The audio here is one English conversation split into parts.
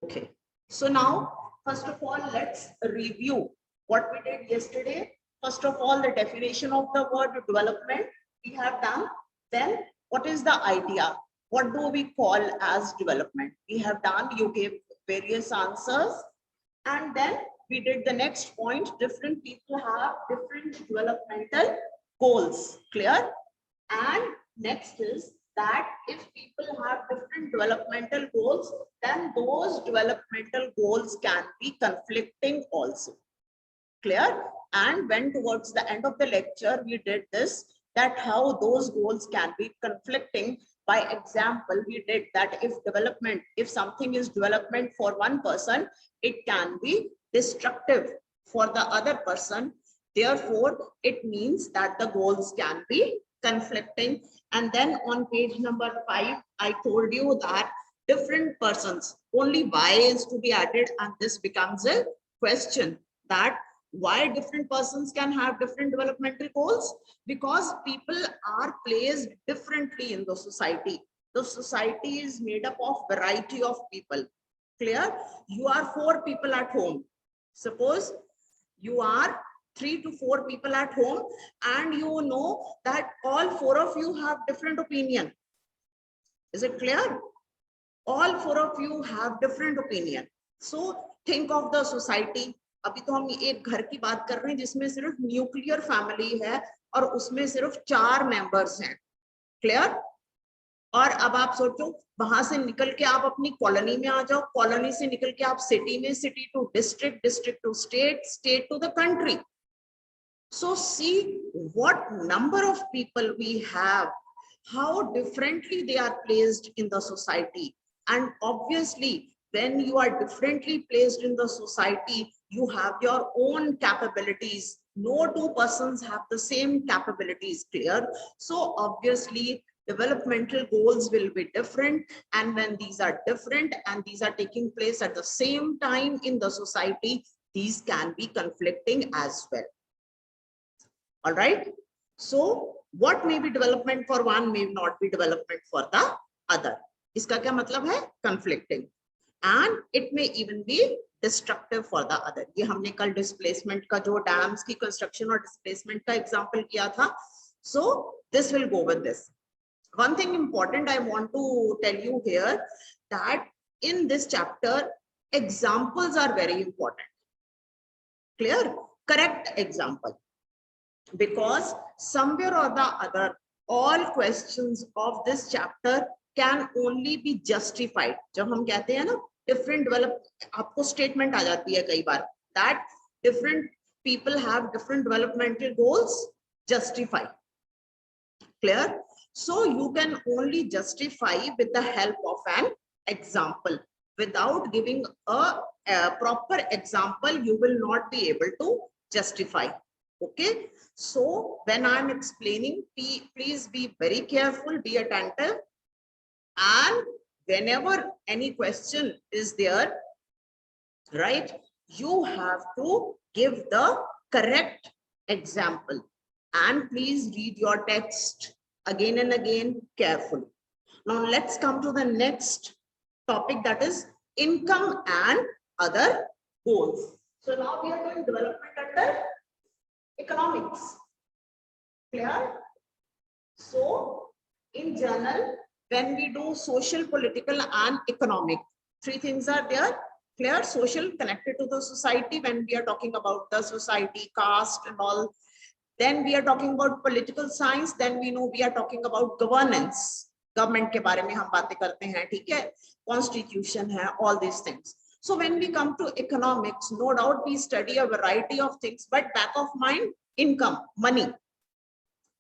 Okay, so now first of all let's review what we did yesterday. First of all, the definition of the word development we have done. Then what is the idea? What do we call as development? We have done, you gave various answers, and then we did the next point. Different people have different developmental goals. Clear? And next is that if people have different developmental goals, then those developmental goals can be conflicting also. Clear? And when towards the end of the lecture we did this, that how those goals can be conflicting. By example, we did that if something is development for one person, it can be destructive for the other person. Therefore, it means that the goals can be conflicting. And then on page number 5, I told you that different persons, only Y is to be added, and this becomes a question that why different persons can have different developmental goals. Because people are placed differently in the society. The society is made up of variety of people. Clear? You are 4 people at home. Suppose you are 3 to 4 people at home, and you know that all 4 of you have different opinion. Is it clear? All 4 of you have different opinion. So think of the society. अभी तो हम एक घर की बात कर रहे हैं जिसमें सिर्फ न्यूक्लियर फैमिली है और उसमें सिर्फ 4 मेंबर्स हैं. क्लियर? और अब आप सोचो, वहां से निकल के आप अपनी कॉलोनी में आ जाओ, कॉलोनी से निकल के आप सिटी में, city to district, district to state, state to the country. So see what number of people we have, how differently they are placed in the society. And obviously, when you are differently placed in the society, you have your own capabilities. No 2 persons have the same capabilities. Clear? So obviously, developmental goals will be different, and when these are different and these are taking place at the same time in the society, these can be conflicting as well. All right. So what may be development for one may not be development for the other. इसका क्या मतलब है? Conflicting. And it may even be destructive for the other. ये हमने कल displacement का जो dams की construction और displacement का example किया था. So this will go with this. One thing important I want to tell you here, that in this chapter, examples are very important. Clear? Correct example. Because somewhere or the other, all questions of this chapter can only be justified. जब हम कहते हैं ना different develop, आपको statement आ जाती है कई बार that different people have different developmental goals. Justify. Clear? So you can only justify with the help of an example. Without giving a proper example, you will not be able to justify. Okay, so when I'm explaining, please be very careful, be attentive, and whenever any question is there, right, you have to give the correct example, and please read your text again and again carefully. Now let's come to the next topic, that is income and other goals. So now we are doing development under economics. Clear? So in general, when we do social, political and economic, 3 things are there. Clear? Social connected to the society when we are talking about the society, caste and all. Then we are talking about political science. Then we know we are talking about governance. Government के बारे में हम बातें करते हैं, ठीक है? Constitution है, all these things. So when we come to economics, no doubt we study a variety of things, but back of mind, income, money.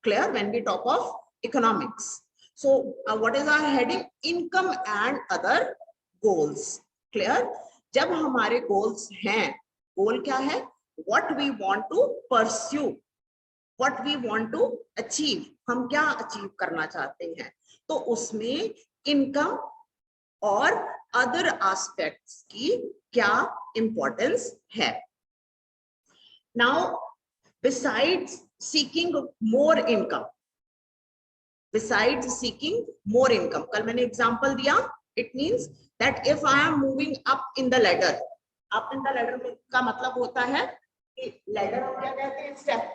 Clear? When we talk of economics. So what is our heading? Income and other goals. Clear? जब हमारे goals हैं, goal क्या है? What we want to pursue, what we want to achieve. हम क्या achieve करना चाहते हैं? तो उसमें income और other aspects की क्या importance है? Now, besides seeking more income, कल मैंने example दिया, it means that if I am moving up in the ladder, up in the ladder का मतलब होता है कि ladder हम क्या कहते हैं, step,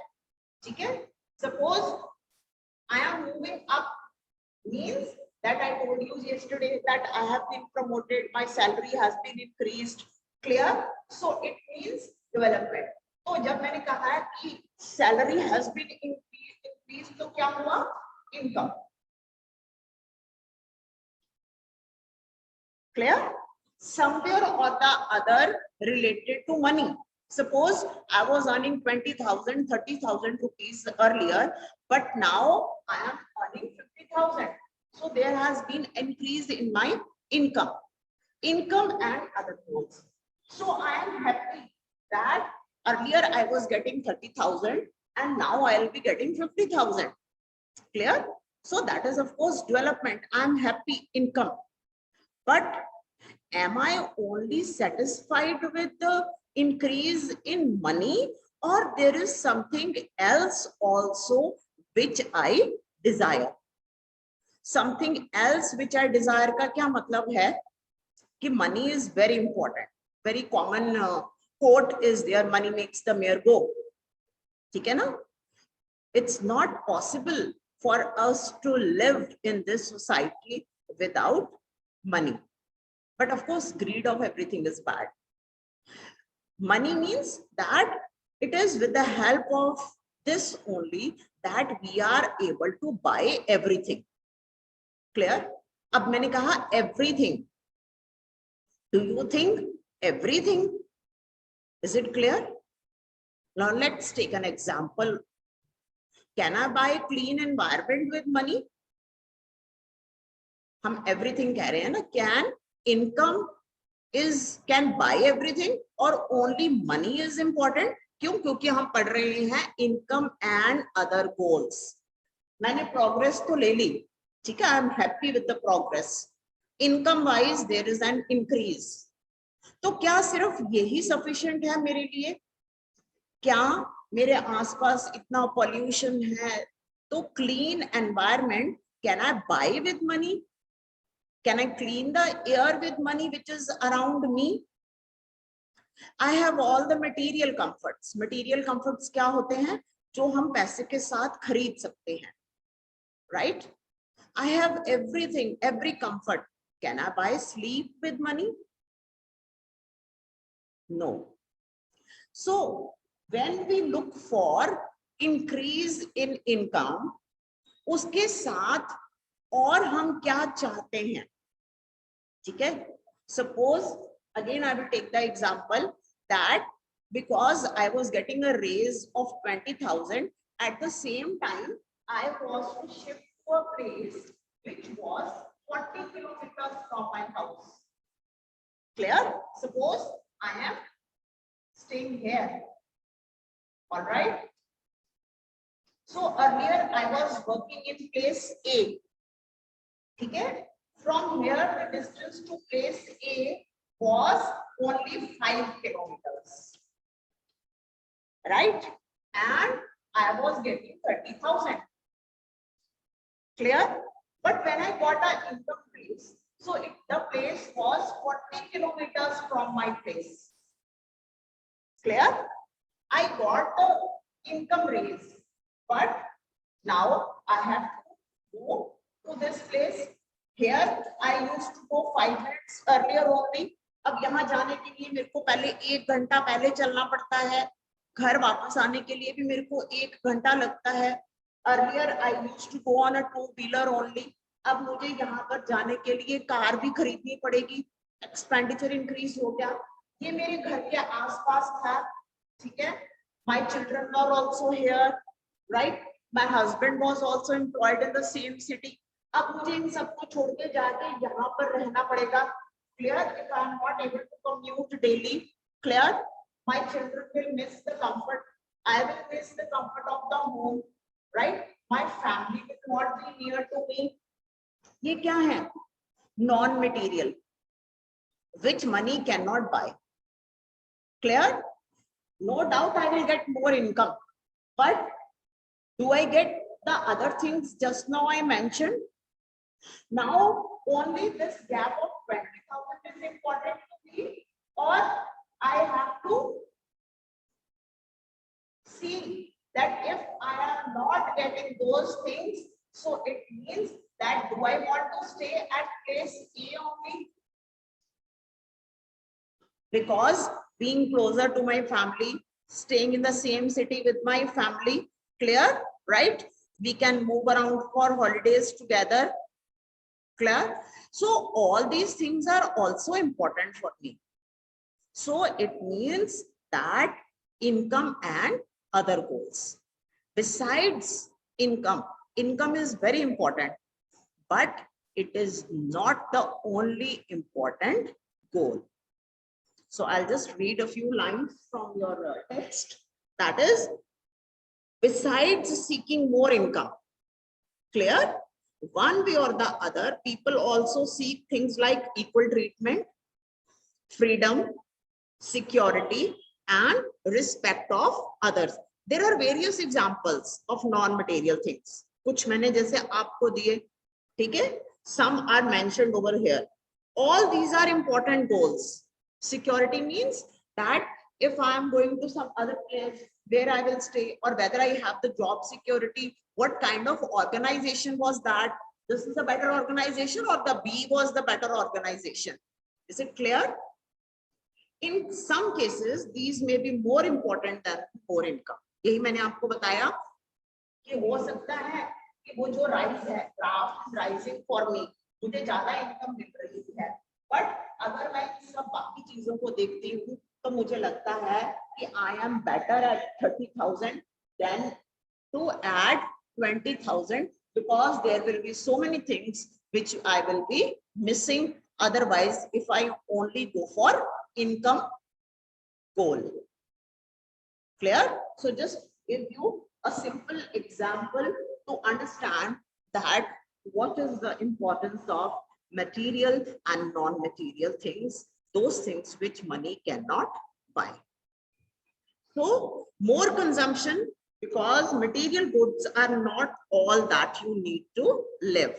ठीक है? Suppose I am moving up means that I told you yesterday that I have been promoted, my salary has been increased, clear? So it means development. तो जब मैंने कहा है कि salary has been increased, तो क्या हुआ? Income. Clear? Somewhere or the other related to money. Suppose I was earning 20,000, 30,000 rupees earlier, but now I am earning 50,000. So there has been increase in my income and other goals. So I am happy that earlier I was getting 30,000 and now I will be getting 50,000. Clear? So that is of course development. I am happy, income. But am I only satisfied with the increase in money, or there is something else also which I desire? Something else which I desire का क्या मतलब है कि money is very important. Very common quote is there, money makes the mayor go. ठीक है ना? It's not possible for us to live in this society without money. But of course, greed of everything is bad. Money means that it is with the help of this only that we are able to buy everything. Clear? अब मैंने कहा everything. Do you think everything? Is it clear? Now let's take an example. Can I buy clean environment with money? हम everything कह रहे हैं ना? Can income can buy everything or only money is important? क्यों? क्योंकि हम पढ़ रहे हैं income and other goals. मैंने progress तो ले ली, ठीक है? I am happy with the progress. Income wise there is an increase. तो क्या सिर्फ यही sufficient है मेरे लिए? क्या मेरे आसपास इतना pollution है तो clean environment can I buy with money? Can I clean the air with money which is around me? I have all the material comforts. Material comforts क्या होते हैं? जो हम पैसे के साथ खरीद सकते हैं, right? I have everything, every comfort. Can I buy sleep with money? No. So when we look for increase in income, उसके साथ और हम क्या चाहते हैं? ठीक है? Suppose again I will take the example that because I was getting a raise of 20,000, at the same time I was to shift to a place which was 40 kilometers from my house. Clear? Suppose I am staying here. All right. So earlier I was working in place A. Okay. From here the distance to place A was only 5 kilometers. Right? And I was getting 30,000. Clear? But when I got an income place, so the place was 40 kilometers from my place. Clear? I got the income raise, but now I have to go to this place. Here I used to go 5 minutes earlier only. अब यहाँ जाने के लिए मेरे को पहले 1 घंटा पहले चलना पड़ता है. घर वापस आने के लिए भी मेरे को 1 घंटा लगता है. Earlier I used to go on a 2-wheeler only. अब मुझे यहाँ पर जाने के लिए कार भी खरीदनी पड़ेगी. Expenditure increase हो गया. ये मेरे घर के आसपास था. ठीक है? My children are also here, right? My husband was also employed in the same city. अब मुझे इन सबको छोड़ के जाके यहाँ पर रहना पड़ेगा. Clear? If I am not able to commute daily, clear? My children will miss the comfort. I will miss the comfort of the home, right? My family will not be near to me. ये क्या है? Non-material, which money cannot buy. Clear? No doubt I will get more income, but do I get the other things just now I mentioned? Now, only this gap of 20,000 is important to me, or I have to see that if I am not getting those things, so it means that do I want to stay at place A only? Because being closer to my family, staying in the same city with my family, clear, right? We can move around for holidays together, clear? So all these things are also important for me. So it means that income and other goals. Besides income, income is very important, but it is not the only important goal. So I'll just read a few lines from your text. That is, besides seeking more income, clear? One way or the other, people also seek things like equal treatment, freedom, security, and respect of others. There are various examples of non-material things. कुछ मैंने जैसे आपको दिए, ठीक है? Some are mentioned over here. All these are important goals. Security means that if I am going to some other place where I will stay, or whether I have the job security, what kind of organization was that? This is a better organization, or the B was the better organization? Is it clear? In some cases, these may be more important than more income. यही मैंने आपको बताया कि हो सकता है कि वो जो राइज है, craft is rising for me, मुझे ज्यादा इनकम मिल रही है, बट अगर मैं सब बाकी चीजों को देखती हूँ तो मुझे लगता है कि I am better at 30,000 than to add 20,000, because there will be so many things which I will be missing otherwise if I only go for income goal. Clear? So just give you a simple example to understand that what is the importance of material and non-material things, those things which money cannot buy. So more consumption, because material goods are not all that you need to live.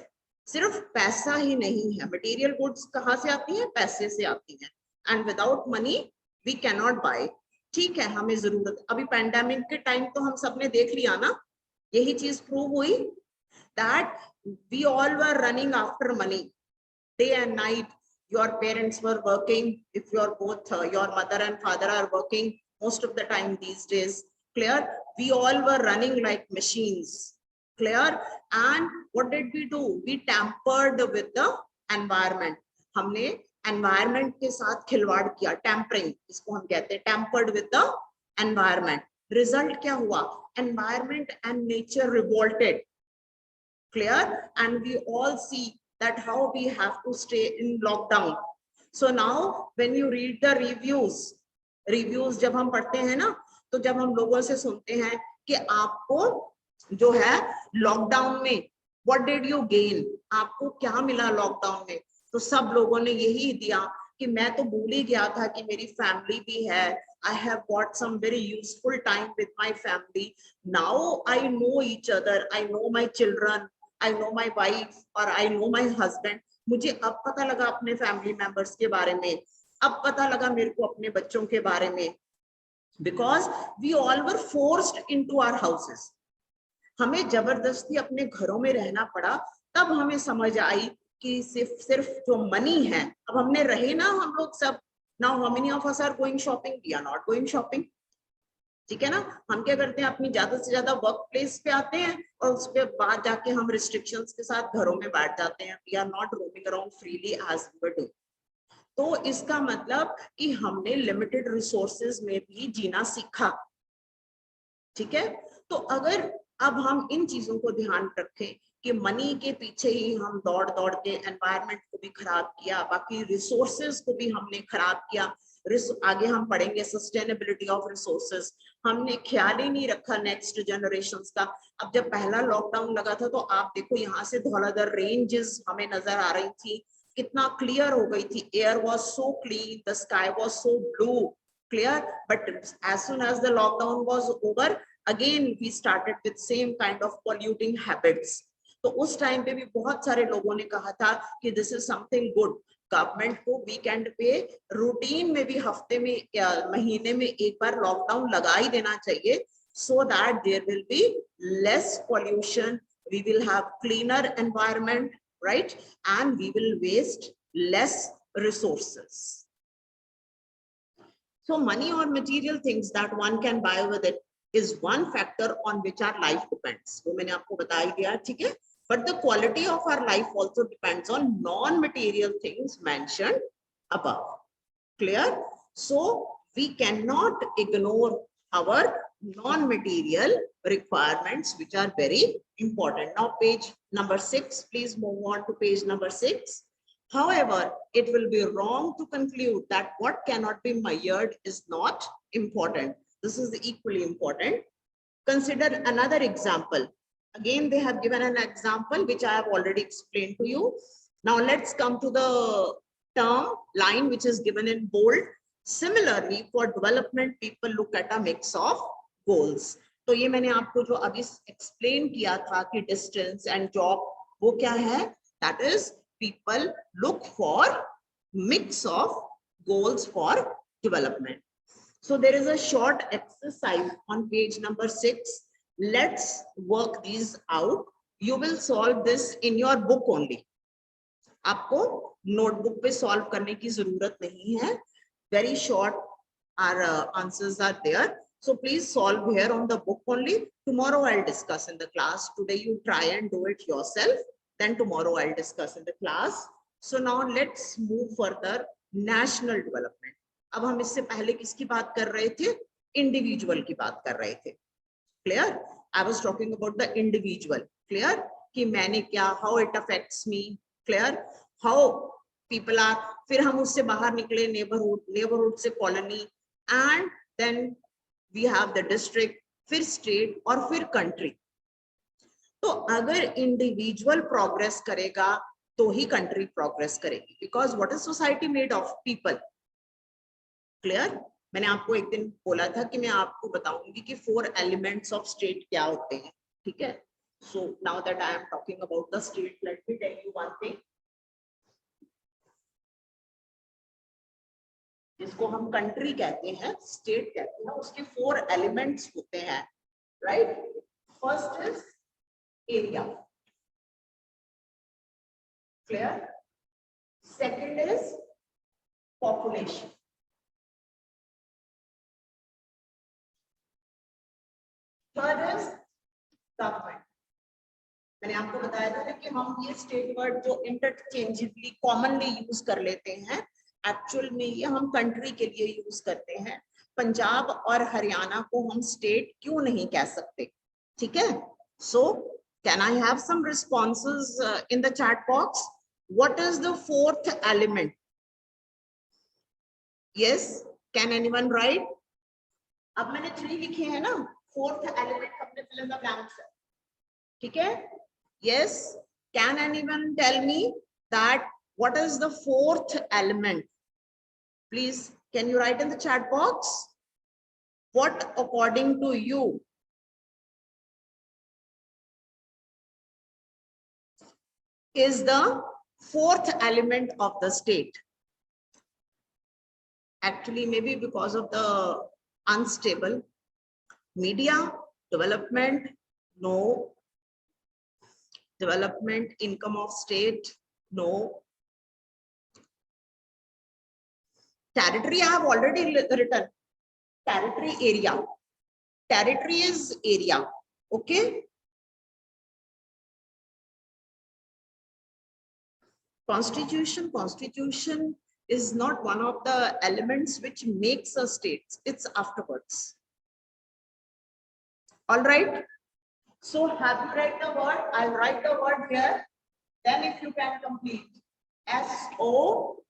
सिर्फ पैसा ही नहीं है, material goods कहाँ से आती है? पैसे से आती है, and without money we cannot buy. ठीक है, हमें जरूरत, अभी पैंडेमिक के टाइम तो हम सबने देख लिया ना, यही चीज प्रूव हुई that we all were running after money day and night. Your parents were working, if you're both your mother and father are working most of the time these days, clear? We all were running like machines, clear? And what did we do? We tampered with the environment. हमने environment के साथ खिलवाड़ किया, tampering इसको हम कहते हैं, tampered with the environment. Result क्या हुआ? Environment and nature revolted, clear? And we all see that how we have to stay in lockdown. So now when you read the reviews जब हम पढ़ते हैं ना, तो जब हम लोगों से सुनते हैं कि आपको जो है लॉकडाउन में what did you gain, आपको क्या मिला लॉकडाउन में, तो सब लोगों ने यही दिया कि मैं तो भूल ही गया था कि मेरी फैमिली भी है, I have got some very useful time with my family. Now I know each other, I know my children, I know my wife, or I know my husband. मुझे अब पता लगा अपने फैमिली मेंबर्स के बारे में, अब पता लगा मेरे को अपने बच्चों के बारे में, because we all were forced into our houses. हमें जबरदस्ती अपने घरों में रहना पड़ा, तब हमें समझ आई कि सिर्फ जो मनी है, अब हमने रहे ना हम लोग सब. Now how many of us are going shopping? We are not going shopping. ठीक है ना, हम क्या करते हैं, अपनी ज्यादा से ज्यादा वर्क प्लेस पे आते हैं और उस पे बाद जाके हम रिस्ट्रिक्शंस के साथ घरों में बैठ जाते हैं. We are not roaming around freely as we do. तो इसका मतलब कि हमने लिमिटेड रिसोर्सेज में भी जीना सीखा. ठीक है, तो अगर अब हम इन चीजों को ध्यान रखें कि मनी के पीछे ही हम दौड़ के एनवायरनमेंट को भी खराब किया, बाकी रिसोर्सेज को भी हमने खराब किया. आगे हम पढ़ेंगे सस्टेनेबिलिटी ऑफ रिसोर्सेज. हमने ख्याल ही नहीं रखा नेक्स्ट जनरेशंस का. अब जब पहला लॉकडाउन लगा था तो आप देखो यहाँ से धौलाधर रेंजेस हमें नजर आ रही थी, कितना क्लियर हो गई थी. Air was so clean, the sky was so blue, clear? But as soon as the lockdown was over, again we started with same kind of polluting habits. तो उस टाइम पे भी बहुत सारे लोगों ने कहा था कि this is something good, government को वीकेंड पे रूटीन में भी हफ्ते में या महीने में एक बार लॉकडाउन लगा ही देना चाहिए, so that there will be less pollution, we will have cleaner environment, right, and we will waste less resources. So money or material things that one can buy with it is one factor on which our life depends. वो मैंने आपको बता ही दिया, ठीक है? But the quality of our life also depends on non-material things mentioned above. Clear? So we cannot ignore our non-material requirements, which are very important. Now, page number 6, please move on to page number 6. However, it will be wrong to conclude that what cannot be measured is not important. This is equally important. Consider another example. Again, they have given an example which I have already explained to you. Now, let's come to the term line which is given in bold. Similarly, for development, people look at a mix of goals. तो ये मैंने आपको जो अभी explain किया था कि distance and job, वो क्या है? That is, people look for mix of goals for development. So there is a short exercise on page number 6. Let's work these out. You will solve this in your book only. आपको notebook पे solve करने की जरूरत नहीं है. Very short answers are there. So please solve here on the book only. Tomorrow I'll discuss in the class. Today you try and do it yourself. Then tomorrow I'll discuss in the class. So now let's move further. National development. अब हम इससे पहले किसकी बात कर रहे थे? Individual की बात कर रहे थे. Clear? I was talking about the individual. Clear? कि मैंने क्या? How it affects me. Clear? How people are. फिर हम उससे बाहर निकले neighborhood से colony, and then we have the district, फिर state और फिर country. तो अगर इंडिविजुअल प्रोग्रेस करेगा तो ही कंट्री प्रोग्रेस करेगी, because what is society made of? People. Clear? मैंने आपको एक दिन बोला था कि मैं आपको बताऊंगी कि 4 एलिमेंट्स ऑफ स्टेट क्या होते हैं, ठीक है? So now that I am talking about the state, let me tell you one thing. जिसको हम कंट्री कहते हैं, स्टेट कहते हैं, उसके 4 एलिमेंट्स होते हैं, right? First is area. Clear? Second is population. Third is government. मैंने आपको बताया था कि हम ये स्टेट वर्ड जो इंटरचेंजेबली कॉमनली यूज कर लेते हैं, एक्चुअल में ये हम कंट्री के लिए यूज करते हैं. पंजाब और हरियाणा को हम स्टेट क्यों नहीं कह सकते? ठीक है? सो can I have some responses in the chat box? What is the 4th element? Yes, can anyone write? अब मैंने 3 लिखे हैं ना, 4th element हमने fill in the blanks है, ठीक है? Yes, can anyone tell me that what is the 4th element? Please, can you write in the chat box? What according to you is the 4th element of the state? Actually, maybe because of the unstable media, development, no. Development, income of state, no. Territory, I have already written. Territory, area. Territory is area, okay? Constitution is not one of the elements which makes a state. It's afterwards. All right. So have you write the word? I'll write the word here. Then if you can complete. SOV.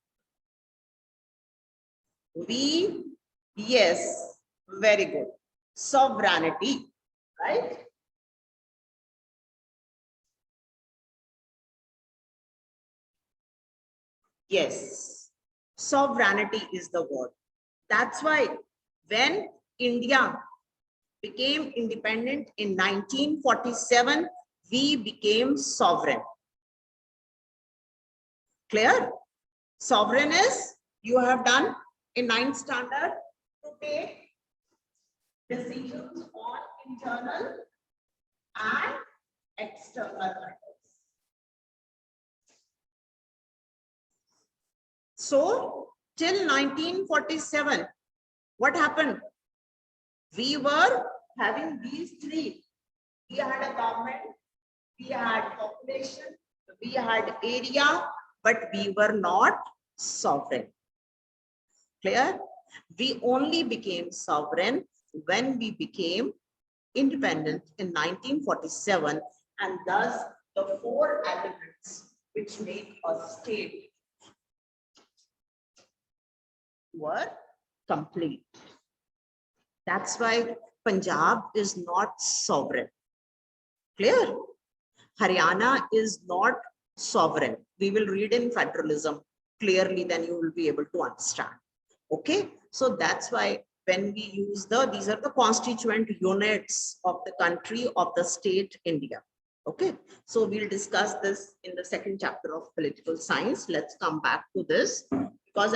Yes. Very good. Sovereignty. Right? Yes, sovereignty is the word. That's why when India became independent in 1947, we became sovereign. Clear? Sovereign is, you have done in 9th standard to take decisions on internal and external matters. So till 1947, what happened? We were having these three. We had a government, we had population, we had area, but we were not sovereign. Clear? We only became sovereign when we became independent in 1947, and thus the 4 elements which make a state were complete. That's why Punjab is not sovereign. Clear? Haryana is not sovereign. We will read in federalism clearly, then you will be able to understand. Okay, so that's why when we use these are the constituent units of the country, of the state India. Okay, so we'll discuss this in the 2nd chapter of political science. Let's come back to this because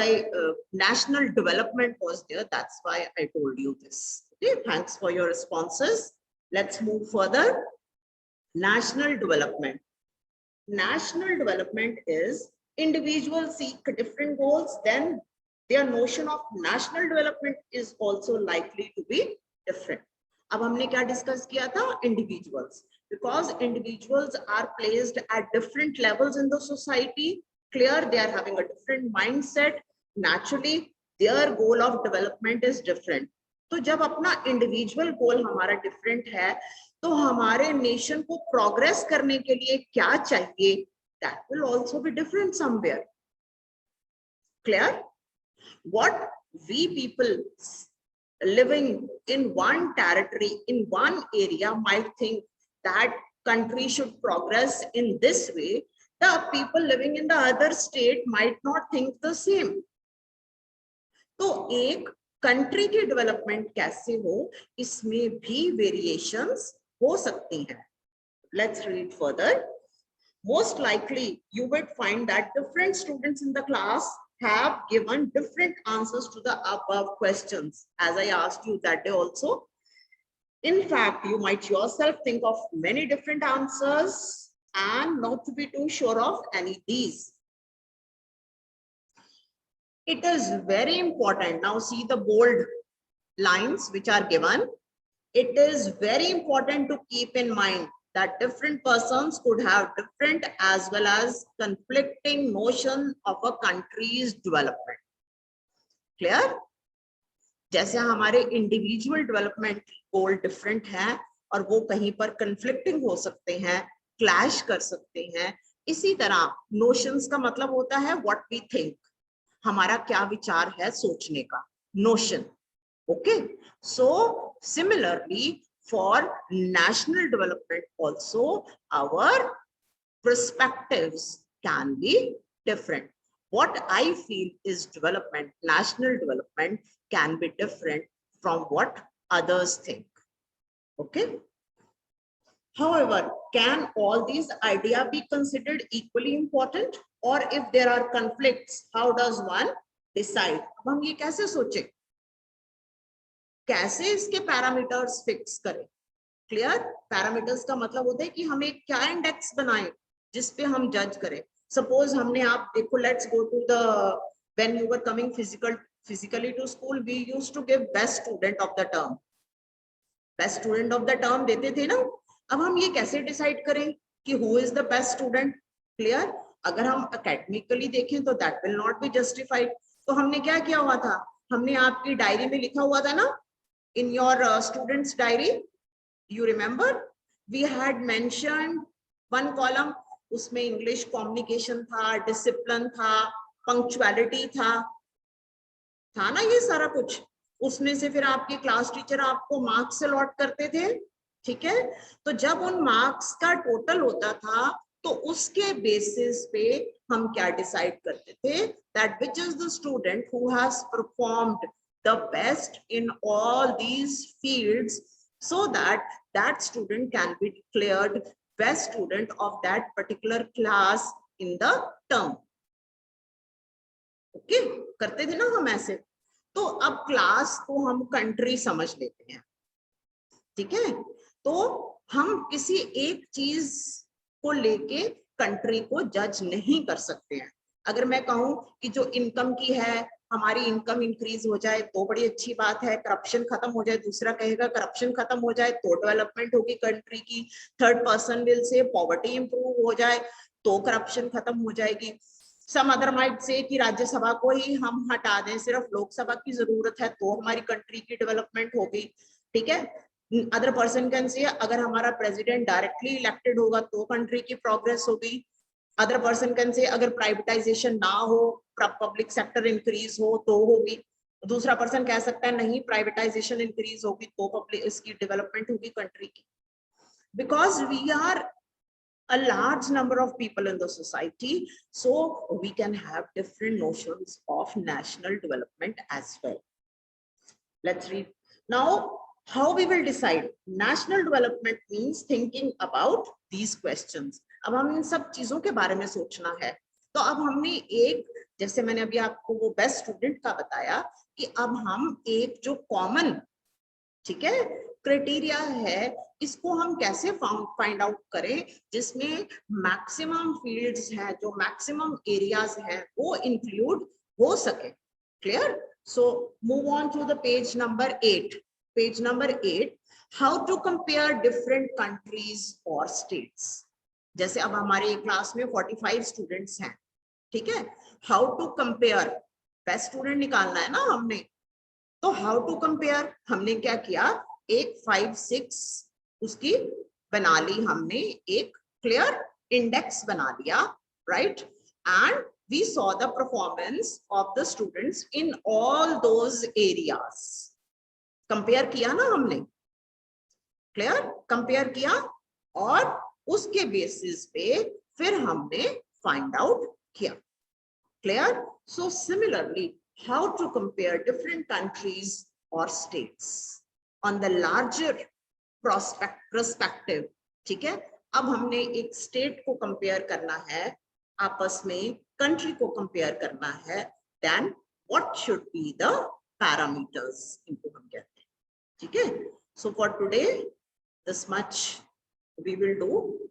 national development was there. That's why I told you this. Okay, thanks for your responses. Let's move further. National development. National development is individuals seek different goals, then their notion of national development is also likely to be different. अब हमने क्या discuss किया था? Individuals. Because individuals are placed at different levels in the society. Clear? They are having a different mindset. Naturally, their goal of development is different. तो जब अपना individual goal हमारा different है, तो हमारे nation को progress करने के लिए क्या चाहिए? That will also be different somewhere. Clear? What we people living in one territory, in one area might think that country should progress in this way, the people living in the other state might not think the same. तो एक country की development कैसे हो, इसमें भी variations हो सकती हैं. Let's read further. Most likely, you would find that different students in the class have given different answers to the above questions, as I asked you that day also. In fact, you might yourself think of many different answers and not to be too sure of any of these. It is very important. Now see the bold lines which are given. It is very important to keep in mind that different persons could have different as well as conflicting notion of a country's development. Clear? जैसे हमारे individual development goal different हैं और वो कहीं पर conflicting हो सकते हैं, क्लैश कर सकते हैं, इसी तरह नोशंस का मतलब होता है व्हाट वी थिंक, हमारा क्या विचार है सोचने का, notion. Okay, so similarly for national development also, our perspectives can be different. What I feel is development, national development can be different from what others think. Okay. However, can all these ideas be considered equally important? Or if there are conflicts, how does one decide? अब हम ये कैसे सोचें? कैसे इसके parameters fix करें? Clear? Parameters का मतलब होता है कि हम एक क्या इंडेक्स बनाएं जिसपे हम जज करें. सपोज हमने, आप देखो, let's go to the, when you were coming physically to school, we used to give best student of the term. Best student of the term देते थे ना. अब हम ये कैसे डिसाइड करें कि who is the best student? Clear? अगर हम एकेडमिकली देखें तो that will not be justified. तो हमने क्या किया हुआ था? हमने आपकी डायरी में लिखा हुआ था ना, in your students diary, you remember we had mentioned one column, उसमें English communication था, discipline था, punctuality था ना, ये सारा कुछ. उसमें से फिर आपके क्लास टीचर आपको मार्क्स अलॉट करते थे. ठीक है, तो जब उन मार्क्स का टोटल होता था तो उसके बेसिस पे हम क्या डिसाइड करते थे? that which is the student who has performed the best in all these fields, so that that student can be declared best student of that particular class in the term. Okay करते थे ना हम ऐसे. तो अब class को हम country समझ लेते हैं. ठीक है, तो हम किसी एक चीज को लेके कंट्री को जज नहीं कर सकते हैं. अगर मैं कहूं कि जो इनकम की है, हमारी इनकम इंक्रीज हो जाए तो बड़ी अच्छी बात है, करप्शन खत्म हो जाए, दूसरा कहेगा करप्शन खत्म हो जाए तो डेवलपमेंट होगी कंट्री की, third person will say poverty improve हो जाए तो करप्शन खत्म हो जाएगी. सम अदर माइट से कि राज्यसभा को ही हम हटा दें, सिर्फ लोकसभा की जरूरत है तो हमारी कंट्री की डेवलपमेंट होगी. ठीक है, अदर पर्सन कैन से अगर हमारा प्रेसिडेंट डायरेक्टली इलेक्टेड होगा तो कंट्री की प्रोग्रेस होगी. अदर पर्सन कैन से अगर प्राइवेटाइजेशन ना हो, पब्लिक सेक्टर इंक्रीज हो तो होगी. दूसरा पर्सन कह सकता है नहीं प्राइवेटाइजेशन इंक्रीज होगी तो पब्लिक इसकी डेवलपमेंट होगी कंट्री की. Because we are a large number of people in the society, so we can have different notions of national development as well. Let's read now. How we will decide? National development means thinking about these questions. अब हम इन सब चीजों के बारे में सोचना है. तो अब हमने एक, जैसे मैंने अभी आपको वो बेस्ट स्टूडेंट का बताया, कि अब हम एक जो कॉमन, ठीक है, क्राइटेरिया है, इसको हम कैसे फाइंड आउट करें जिसमें मैक्सिमम फील्ड्स हैं, जो मैक्सिमम एरियाज हैं वो इंक्लूड हो सके. Clear? So move on to the page number 8. Page number 8, how to compare different countries और स्टेट्स. जैसे अब हमारे क्लास में 45 स्टूडेंट्स हैं. ठीक है, how to compare, best student निकालना है ना हमने. तो हाउ टू कंपेयर हमने क्या किया, एक 5-6 उसकी बना ली हमने, एक क्लियर इंडेक्स बना लिया, right. And we saw the performance of the students in all those areas. Compare किया ना हमने, क्लियर, कंपेयर किया, और उसके बेसिस पे फिर हमने फाइंड आउट किया. Clear? So similarly, how to compare different countries or states on the larger perspective. ठीक है, अब हमने एक स्टेट को कंपेयर करना है, आपस में कंट्री को कंपेयर करना है, then what should be the parameters इनको हम कहते हैं. ठीक है, so for today this much we will do.